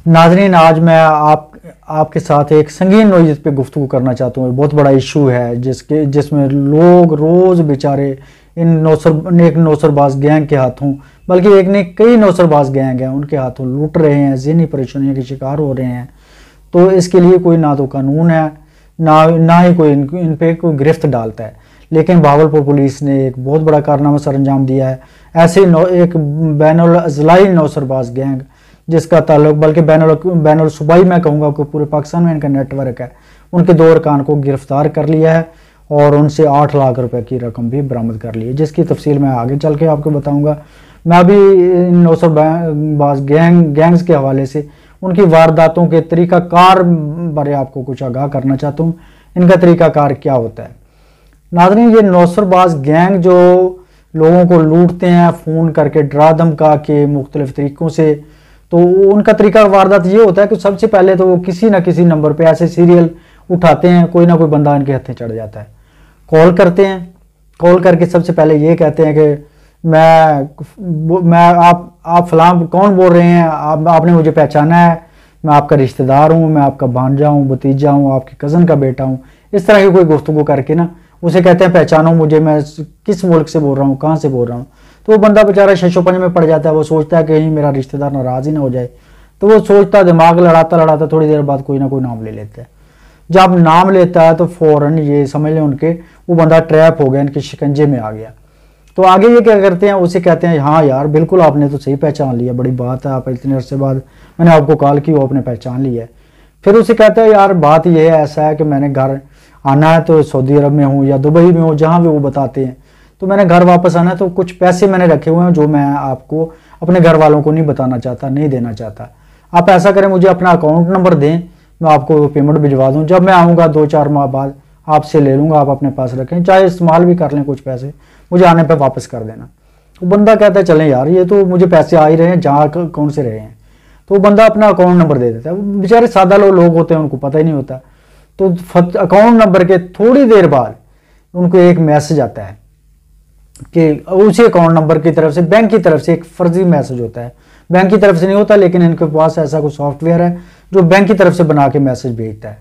नाज़रीन, आज मैं आपके साथ एक संगीन नोयत पे गुफ्तगू करना चाहता हूँ। बहुत बड़ा इशू है जिसमें लोग रोज़ बेचारे एक नौसरबाज गैंग के हाथों, बल्कि एक ने कई नौसरबाज गैंग हैं उनके हाथों लूट रहे हैं, ज़हनी परेशानियों के शिकार हो रहे हैं। तो इसके लिए कोई ना तो कानून है, ना ही कोई इन पे कोई गिरफ्त डालता है। लेकिन भावलपुर पुलिस ने एक बहुत बड़ा कारनामा सर अंजाम दिया है। ऐसे एक बैनुल अज़लाई नौसरबाज गैंग जिसका ताल्लुक, बल्कि बैनुल सूबाई मैं कहूँगा कि पूरे पाकिस्तान में इनका नेटवर्क है, उनके 2 अरकान को गिरफ्तार कर लिया है और उनसे 8 लाख रुपए की रकम भी बरामद कर ली है, जिसकी तफसील मैं आगे चल के आपको बताऊँगा। मैं अभी इन नौसरबाज गैंग्स के हवाले से उनकी वारदातों के तरीक़ाकार बारे आपको कुछ आगाह करना चाहता हूँ। इनका तरीक़ाकार क्या होता है नाज़रीन? ये नौसरबाज गैंग जो लोगों को लूटते हैं फ़ोन करके, डरा धमका के, मुख्तलिफ़ तरीक़ों से, तो उनका तरीका वारदात ये होता है कि सबसे पहले तो वो किसी ना किसी नंबर पे ऐसे सीरियल उठाते हैं, कोई ना कोई बंदा इनके हथे चढ़ जाता है, कॉल करते हैं। कॉल करके सबसे पहले ये कहते हैं कि आप फलां कौन बोल रहे हैं, आपने मुझे पहचाना है, मैं आपका रिश्तेदार हूँ, मैं आपका भांजा हूँ, भतीजा हूँ, आपके कज़न का बेटा हूँ। इस तरह की कोई गुफ्तगू करके ना उसे कहते हैं पहचानो मुझे, मैं किस मुल्क से बोल रहा हूँ, कहाँ से बोल रहा हूँ। तो वो बंदा बेचारा शशोपंज में पड़ जाता है। वो सोचता है कहीं मेरा रिश्तेदार नाराज़ ही ना हो जाए, तो वो सोचता, दिमाग लड़ाता लड़ाता थोड़ी देर बाद कोई ना कोई नाम ले लेता है। जब नाम लेता है तो फ़ौरन ये समझ लें उनके वो बंदा ट्रैप हो गया, इनके शिकंजे में आ गया। तो आगे ये क्या करते हैं, उसे कहते हैं हाँ यार बिल्कुल आपने तो सही पहचान लिया, बड़ी बात है, आप इतने अरसे बाद मैंने आपको कॉल की, वो आपने पहचान लिया है। फिर उसे कहता है यार बात यह है, ऐसा है कि मैंने घर आना है तो सऊदी अरब में हूँ या दुबई में हूँ, जहाँ भी वो बताते हैं, तो मैंने घर वापस आना है, तो कुछ पैसे मैंने रखे हुए हैं जो मैं आपको अपने घर वालों को नहीं बताना चाहता, नहीं देना चाहता। आप ऐसा करें, मुझे अपना अकाउंट नंबर दें, मैं आपको पेमेंट भिजवा दूँ। जब मैं आऊँगा 2-4 माह बाद आपसे ले लूँगा, आप अपने पास रखें, चाहे इस्तेमाल भी कर लें कुछ पैसे, मुझे आने पर वापस कर देना। वो बंदा कहता है चलें यार, ये तो मुझे पैसे आ ही रहे हैं, जहाँ कौन से रहे हैं। तो वो बंदा अपना अकाउंट नंबर दे देता है। बेचारे सादा लोग होते हैं, उनको पता ही नहीं होता। तो अकाउंट नंबर के थोड़ी देर बाद उनको एक मैसेज आता है कि उसी अकाउंट नंबर की तरफ से, बैंक की तरफ से एक फर्जी मैसेज होता है। बैंक की तरफ से नहीं होता, लेकिन इनके पास ऐसा कोई सॉफ्टवेयर है जो बैंक की तरफ से बना के मैसेज भेजता है।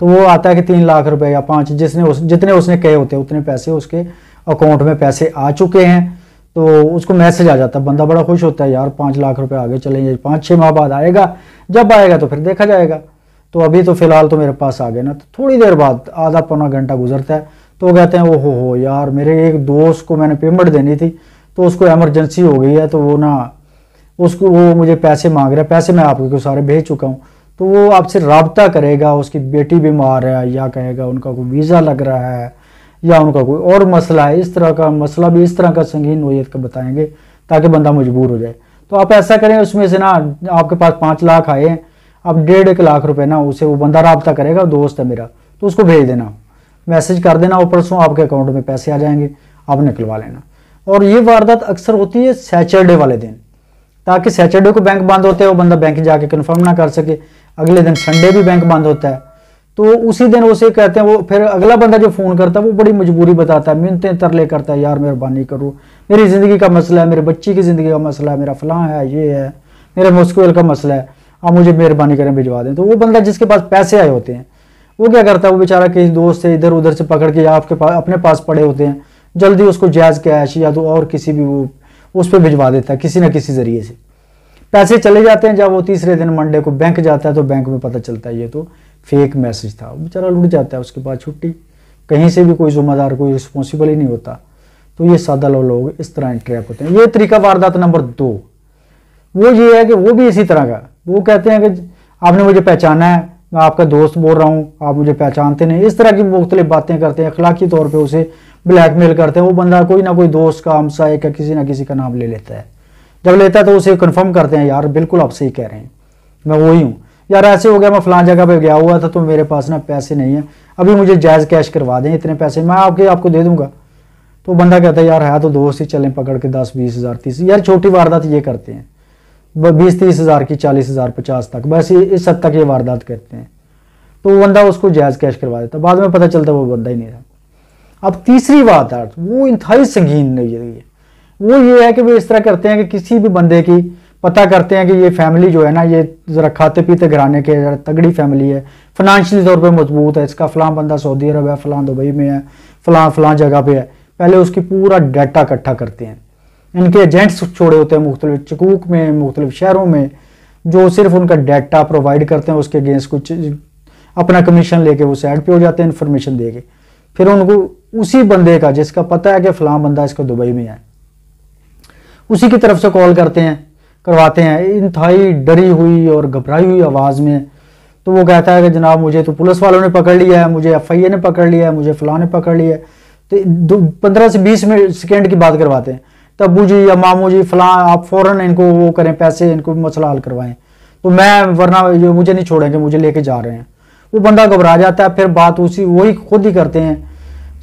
तो वो आता है कि 3 लाख रुपए या 5, जितने उसने कहे होते हैं उतने पैसे उसके अकाउंट में पैसे आ चुके हैं। तो उसको मैसेज आ जाता है, बंदा बड़ा खुश होता है, यार 5 लाख रुपए आगे चलेंगे, 5-6 माह बाद आएगा, जब आएगा तो फिर देखा जाएगा। तो अभी तो फिलहाल तो मेरे पास आ गए ना। तो थोड़ी देर बाद, आधा पौना घंटा गुजरता है, तो वो कहते हैं ओहो हो यार, मेरे एक दोस्त को मैंने पेमेंट देनी थी, तो उसको इमरजेंसी हो गई है, तो वो मुझे पैसे मांग रहा है, पैसे मैं आपको सारे भेज चुका हूँ, तो वो आपसे रब्ता करेगा। उसकी बेटी बीमार है, या कहेगा उनका कोई वीज़ा लग रहा है, या उनका कोई और मसला है। इस तरह का मसला भी इस तरह का संगीन नोयत का बताएंगे ताकि बंदा मजबूर हो जाए। तो आप ऐसा करें, उसमें से ना आपके पास 5 लाख आए हैं, अब 1.5 लाख रुपए ना उसे वो बंदा रब्ता करेगा, दोस्त है मेरा, तो उसको भेज देना, मैसेज कर देना, वो परसों आपके अकाउंट में पैसे आ जाएंगे, आप निकलवा लेना। और ये वारदात अक्सर होती है सैटरडे वाले दिन, ताकि सैटरडे को बैंक बंद होते हैं, वो बंदा बैंक जाके कन्फर्म ना कर सके। अगले दिन संडे भी बैंक बंद होता है, तो उसी दिन उसे कहते हैं, वो फिर अगला बंदा जो फ़ोन करता है वो बड़ी मजबूरी बताता है, मिन्नतें तरले करता है, यार मेहरबानी करो, मेरी ज़िंदगी का मसला है, मेरे बच्ची की ज़िंदगी का मसला है, मेरा फलां है, ये है, मेरा मुश्किल का मसला है, आप मुझे मेहरबानी करें भिजवा दें। तो वो बंदा जिसके पास पैसे आए होते हैं वो क्या करता है, वो बेचारा किसी दोस्त से इधर उधर से पकड़ के, या आपके पास अपने पास पड़े होते हैं, जल्दी उसको जायज़ कैश या तो और किसी भी वो उस पर भिजवा देता है, किसी न किसी ज़रिए से पैसे चले जाते हैं। जब वो तीसरे दिन मंडे को बैंक जाता है तो बैंक में पता चलता है ये तो फेक मैसेज था, बेचारा लुट जाता है, उसके बाद छुट्टी, कहीं से भी कोई जिम्मेदार, कोई रिस्पॉन्सिबल ही नहीं होता। तो ये सादा लोग इस तरह ट्रैप होते हैं। ये तरीका वारदात नंबर 2 वो ये है कि वो भी इसी तरह का, वो कहते हैं कि आपने मुझे पहचाना है, मैं आपका दोस्त बोल रहा हूँ, आप मुझे पहचानते नहीं, इस तरह की मुख्तलिफ बातें करते हैं, अखलाकी तौर पर उसे ब्लैकमेल करते हैं। वो बंदा कोई ना कोई दोस्त का, हमसाये का, किसी ना किसी का नाम ले लेता है। जब लेता है तो उसे कन्फर्म करते हैं, यार बिल्कुल आप सही कह रहे हैं, मैं वही हूँ, यार ऐसे हो गया, मैं फलां जगह पे गया हुआ था, तो मेरे पास ना पैसे नहीं है, अभी मुझे जायज़ कैश करवा दें, इतने पैसे मैं आपको दे दूंगा। तो बंदा कहता है यार है तो दोस्त ही, चलें पकड़ के 10-20 हज़ार 30, यार छोटी वारदात ये करते हैं, 20-30 हज़ार की, 40 हज़ार 50 तक, बस इस हद तक ये वारदात करते हैं। तो वो बंदा उसको जायज़ कैश करवा देता, बाद में पता चलता वो बंदा ही नहीं था। अब तीसरी वारदात वो इंतहाई संगीन नहीं है, वो ये है कि वो इस तरह करते हैं कि किसी भी बंदे की पता करते हैं कि ये फैमिली जो है ना, ये ज़रा खाते पीते घराने के, ज़रा तगड़ी फैमिली है, फाइनेंशियली तौर पे मजबूत है, इसका फ़लाँ बंदा सऊदी अरब है, फ़लाँ दुबई में है, फ़लाँ जगह पे है। पहले उसकी पूरा डाटा इकट्ठा करते हैं। इनके एजेंट्स छोड़े होते हैं मुख्तलिफ चकूक में, मुख्तलिफ शहरों में, जो सिर्फ उनका डाटा प्रोवाइड करते हैं, उसके अगेंस्ट कुछ अपना कमीशन लेके वो साइड पे हो जाते हैं इन्फॉर्मेशन दे के। फिर उनको उसी बंदे का, जिसका पता है कि फ़लाँ बंदा इसका दुबई में है, उसी की तरफ से कॉल करवाते हैं इंतहाई डरी हुई और घबराई हुई आवाज़ में। तो वो कहता है कि जनाब मुझे तो पुलिस वालों ने पकड़ लिया है, मुझे FIA ने पकड़ लिया है, मुझे फ़लाँ ने पकड़ लिया है। तो 15 से 20 सेकेंड की बात करवाते हैं। तब्बू जी या मामू जी फ़लाँ आप फ़ौरन इनको वो करें, पैसे इनको मसला हल करवाएं, तो मैं वरना मुझे नहीं छोड़ेंगे, मुझे लेके जा रहे हैं। वो बंदा घबरा जाता है। फिर बात वही खुद ही करते हैं,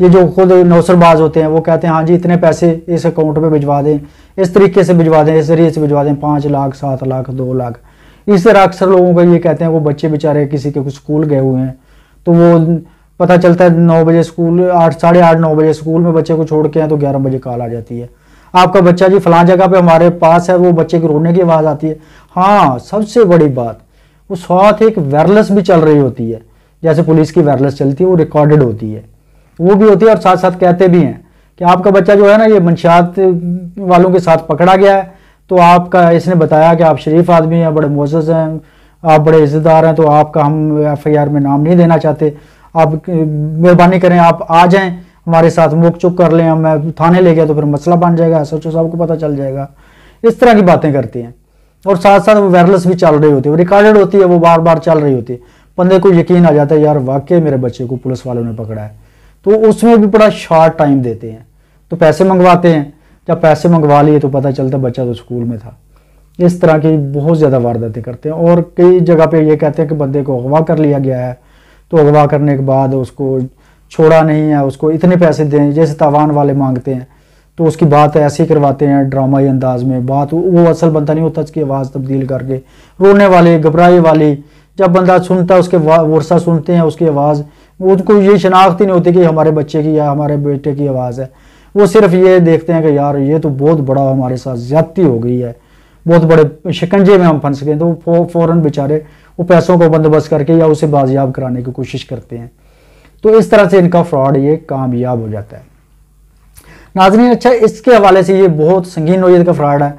ये जो खुद नौसरबाज होते हैं, वो कहते हैं हाँ जी इतने पैसे इस अकाउंट पे भिजवा दें, इस तरीके से भिजवा दें, इस जरिए से भिजवा दें, 5 लाख 7 लाख 2 लाख। इस तरह अक्सर लोगों को ये कहते हैं, वो बच्चे बेचारे किसी के कुछ स्कूल गए हुए हैं, तो वो पता चलता है 9 बजे स्कूल, 8 साढ़े 8 9 बजे स्कूल में बच्चे को छोड़ के हैं, तो 11 बजे कॉल आ जाती है, आपका बच्चा जी फ़लाँ जगह पे हमारे पास है। वो बच्चे की रोने की आवाज़ आती है। हाँ, सबसे बड़ी बात, वो साथ एक वायरलेस भी चल रही होती है, जैसे पुलिस की वायरलेस चलती है, वो रिकॉर्डेड होती है, वो भी होती है। और साथ साथ कहते भी हैं कि आपका बच्चा जो है ना, ये मंशियात वालों के साथ पकड़ा गया है, तो आपका इसने बताया कि आप शरीफ आदमी हैं, बड़े मुअज़्ज़ज़ हैं, आप बड़े इज़्ज़तदार हैं, तो आपका हम FIR में नाम नहीं देना चाहते, आप मेहरबानी करें आप आ जाएं हमारे साथ, मुक चुप कर लें, मैं थाने ले गया तो फिर मसला बन जाएगा, SHO साहब को पता चल जाएगा। इस तरह की बातें करते हैं। और साथ साथ वो वायरलेस भी चल रही होती है, वो रिकॉर्डेड होती है, वो बार बार चल रही होती है। बंदे को यकीन आ जाता है यार वाकई मेरे बच्चे को पुलिस वालों ने पकड़ा है। तो उसमें भी बड़ा शॉर्ट टाइम देते हैं, तो पैसे मंगवाते हैं। जब पैसे मंगवा लिए तो पता चलता बच्चा तो स्कूल में था। इस तरह की बहुत ज़्यादा वारदातें करते हैं। और कई जगह पे ये कहते हैं कि बंदे को अगवा कर लिया गया है, तो अगवा करने के बाद उसको छोड़ा नहीं है, उसको इतने पैसे दें, जैसे तावान वाले मांगते हैं, तो उसकी बात ऐसी करवाते हैं ड्रामाई अंदाज में। बात वो असल बंदा नहीं होता, उसकी आवाज़ तब्दील करके रोने वाली, घबराई वाली। जब बंदा सुनता है, उसके वर्षा सुनते हैं उसकी आवाज़, उनको ये शनाख्त ही नहीं होती कि हमारे बच्चे की या हमारे बेटे की आवाज़ है। वो सिर्फ ये देखते हैं कि यार ये तो बहुत बड़ा हमारे साथ ज़्यादती हो गई है, बहुत बड़े शिकंजे में हम फंस गए। तो वो फ़ौरन बेचारे वो पैसों को बंदोबस्त करके या उसे बाजियाब कराने की कोशिश करते हैं। तो इस तरह से इनका फ्रॉड ये कामयाब हो जाता है। नाज़रीन, अच्छा इसके हवाले से ये बहुत संगीन नौइयत का फ्रॉड है।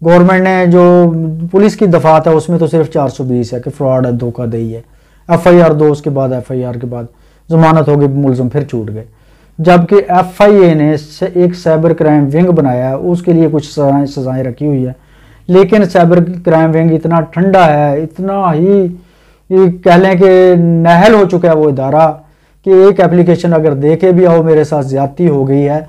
गवर्नमेंट ने जो पुलिस की दफात है उसमें तो सिर्फ 420 है कि फ्रॉड है, धोखाधड़ी है। FIR दो, उसके बाद FIR के बाद जमानत हो गई, मुलजम फिर छूट गए। जबकि FIA ने एक साइबर क्राइम विंग बनाया है, उसके लिए कुछ सजाएं रखी हुई है। लेकिन साइबर क्राइम विंग इतना ठंडा है, इतना ही कह लें कि नहल हो चुका है वो इदारा, कि एक एप्लीकेशन अगर दे के भी आओ मेरे साथ ज्यादती हो गई है,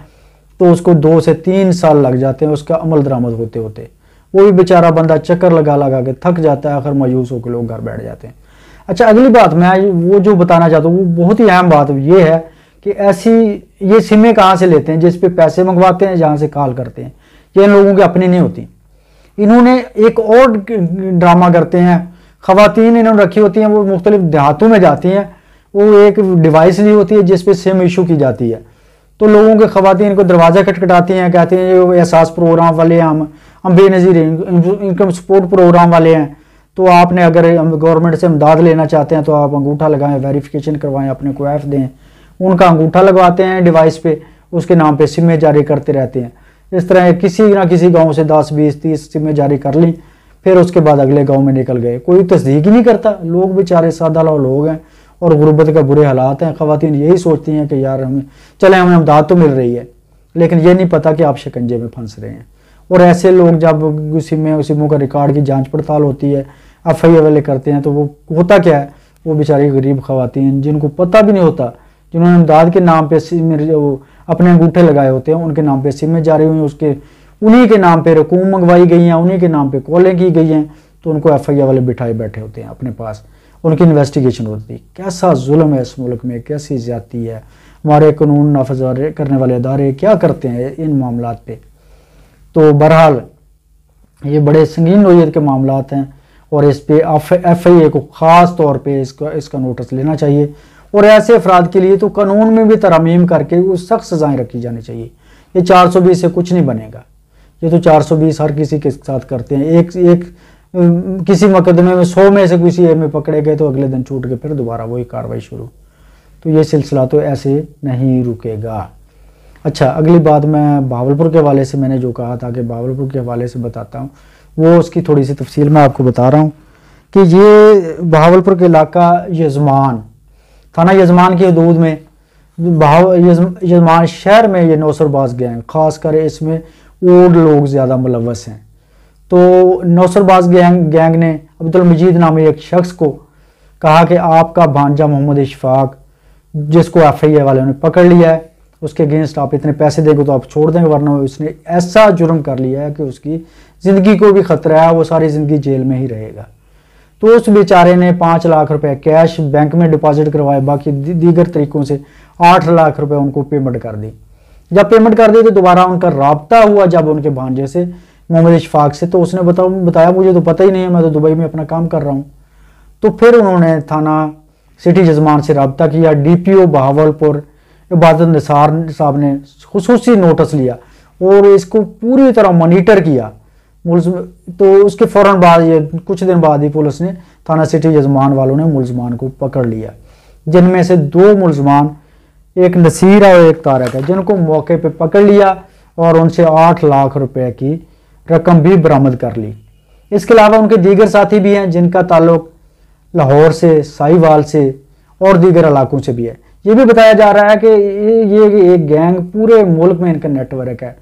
तो उसको 2 से 3 साल लग जाते हैं उसका अमल दरामद होते होते। वो भी बेचारा बंदा चक्कर लगा लगा के थक जाता है, आखिर मायूस होकर लोग घर बैठ जाते हैं। अच्छा, अगली बात मैं वो जो बताना चाहता हूँ, वो बहुत ही अहम बात ये है कि ऐसी ये सिमें कहाँ से लेते हैं जिस पे पैसे मंगवाते हैं, जहाँ से कॉल करते हैं। ये इन लोगों की अपनी नहीं होती। इन्होंने एक और ड्रामा करते हैं, खवातीन इन्होंने रखी होती हैं, वो मुख्तलिफ देहातों में जाती हैं, वो एक डिवाइस ली होती है जिस पे सिम इशू की जाती है। तो लोगों के खवातीन को दरवाज़ा खटखटाती हैं, कहते हैं ये एहसास प्रोग्राम वाले हैं, हम बेनज़ीर इनकम सपोर्ट प्रोग्राम वाले हैं, तो आपने अगर गवर्नमेंट से इमदाद लेना चाहते हैं तो आप अंगूठा लगाएं, वेरिफिकेशन करवाएं, अपने को ऐप दें। उनका अंगूठा लगवाते हैं डिवाइस पे, उसके नाम पे सिमें जारी करते रहते हैं। इस तरह किसी ना किसी गांव से 10 20 30 सिमें जारी कर ली, फिर उसके बाद अगले गांव में निकल गए। कोई तस्दीक ही नहीं करता। लोग बेचारे सादा लोग हैं और गुर्बत का बुरे हालात हैं। खवातीन यही सोचती हैं कि यार हमें हमें इमदाद तो मिल रही है, लेकिन ये नहीं पता कि आप शिकंजे में फंस रहे हैं। और ऐसे लोग जब सिमों का रिकॉर्ड की जांच पड़ताल होती है, FIA वाले करते हैं, तो वो होता क्या है, वो बेचारी गरीब खवातीन जिनको पता भी नहीं होता, जिन्होंने इमदाद के नाम पे अपने अंगूठे लगाए होते हैं, उनके नाम पे सिमें जारी हुई, उसके उन्हीं के नाम पे रकूम मंगवाई गई हैं, उन्हीं के नाम पे कॉलें की गई हैं, तो उनको FIA वाले बिठाए बैठे होते हैं अपने पास, उनकी इन्वेस्टिगेशन होती है। कैसा जुल्म है इस मुल्क में, कैसी ज्यादती है। हमारे कानून नाफज करने वाले अदारे क्या करते हैं इन मामलात पे। तो बहरहाल ये बड़े संगीन नौइयत के मामलात हैं और इस पे FIA को ख़ास तौर पे इसका नोटिस लेना चाहिए। और ऐसे अफराद के लिए तो कानून में भी तरमीम करके सख्त सज़ाएँ रखी जानी चाहिए। ये 420 से कुछ नहीं बनेगा। ये तो 420 हर किसी के साथ करते हैं। एक किसी मुकदमे में 100 में से किसी में पकड़े गए तो अगले दिन छूट के फिर दोबारा वही कार्रवाई शुरू। तो ये सिलसिला तो ऐसे नहीं रुकेगा। अच्छा, अगली बात मैं बहावलपुर के हवाले से मैंने जो कहा था कि बहावलपुर के हवाले से बताता हूँ, वो उसकी थोड़ी सी तफसील मैं आपको बता रहा हूँ कि ये बहावलपुर के इलाका यजमान, थाना यजमान की हदूद में, यजमान शहर में ये नौसरबाज गैंग, ख़ासकर इसमें ओल्ड लोग ज़्यादा मुलव्वस हैं। तो नौसरबाज गैंग ने अब्दुल मजीद नामी एक शख्स को कहा कि आपका भांजा मोहम्मद इशफाक, जिसको FIA वालों ने पकड़ लिया है, उसके अगेंस्ट आप इतने पैसे देंगे तो आप छोड़ देंगे, वरना उसने ऐसा जुर्म कर लिया है कि उसकी ज़िंदगी को भी ख़तरा है, वो सारी ज़िंदगी जेल में ही रहेगा। तो उस बेचारे ने 5 लाख रुपए कैश बैंक में डिपॉजिट करवाए, बाकी दीगर तरीक़ों से 8 लाख रुपए उनको पेमेंट कर दी। जब पेमेंट कर दी तो दोबारा उनका राब्ता हुआ जब उनके भांजे से, मोहम्मद इशफाक से, तो उसने बताया मुझे तो पता ही नहीं है, मैं तो दुबई में अपना काम कर रहा हूँ। तो फिर उन्होंने थाना सिटी यजमान से रब्ता किया। DPO बहावलपुर इबादत निसार साहब ने खुसूसी नोटिस लिया और इसको पूरी तरह मॉनिटर किया। तो उसके फ़ौरन बाद, ये कुछ दिन बाद ही पुलिस ने, थाना सिटी यजमान वालों ने मुलजमान को पकड़ लिया, जिनमें से 2 मुलजमान, एक नसीर और एक तारक है, जिनको मौके पे पकड़ लिया और उनसे 8 लाख रुपए की रकम भी बरामद कर ली। इसके अलावा उनके दीगर साथी भी हैं जिनका ताल्लुक लाहौर से, साहिवाल से और दीगर इलाकों से भी है। ये भी बताया जा रहा है कि ये एक गैंग पूरे मुल्क में इनका नेटवर्क है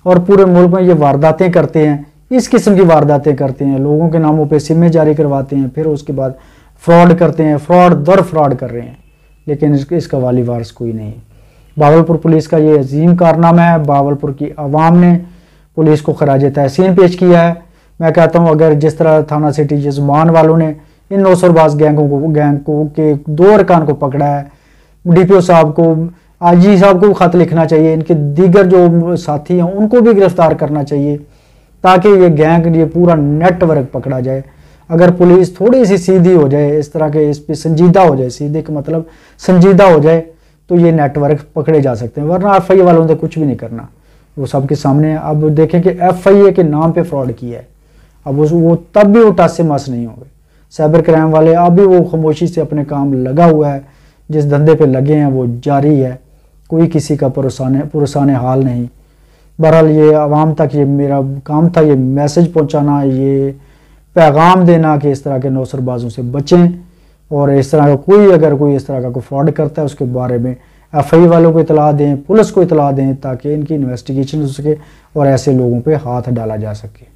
और पूरे मुल्क में ये वारदातें करते हैं, इस किस्म की वारदातें करते हैं, लोगों के नामों पे सिमें जारी करवाते हैं, फिर उसके बाद फ्रॉड करते हैं, फ्रॉड दर फ्रॉड कर रहे हैं, लेकिन इसका वाली वारिस कोई नहीं। बहावलपुर पुलिस का ये अजीम कारनामा है। बहावलपुर की आवाम ने पुलिस को खराज तहसीन पेश किया है। मैं कहता हूँ अगर जिस तरह थाना सिटी यजमान वालों ने इन नौसरबाज गैंग को के 2 अरकान को पकड़ा है, DPO साहब को, IG साहब को खत लिखना चाहिए, इनके दीगर जो साथी हैं उनको भी गिरफ्तार करना चाहिए ताकि ये गैंग, ये पूरा नेटवर्क पकड़ा जाए। अगर पुलिस थोड़ी सी सीधी हो जाए, इस तरह के इस पर संजीदा हो जाए, सीधे का मतलब संजीदा हो जाए, तो ये नेटवर्क पकड़े जा सकते हैं, वरना FIA वालों ने कुछ भी नहीं करना, वो सबके सामने है। अब देखें कि FIA के नाम पे फ्रॉड किया है, अब वो तब भी वो टस से मस नहीं होंगे। साइबर क्राइम वाले अभी वो खामोशी से अपने काम लगा हुआ है, जिस धंधे पे लगे हैं वो जारी है, कोई किसी का पुरसाने हाल नहीं। बहरहाल ये आवाम तक ये मेरा काम था, ये मैसेज पहुंचाना, ये पैगाम देना कि इस तरह के नौसरबाजों से बचें और इस तरह का अगर कोई इस तरह का कोई फ्रॉड करता है उसके बारे में FIA वालों को इतला दें, पुलिस को इतला दें, ताकि इनकी इन्वेस्टिगेशन हो सके और ऐसे लोगों पे हाथ डाला जा सके।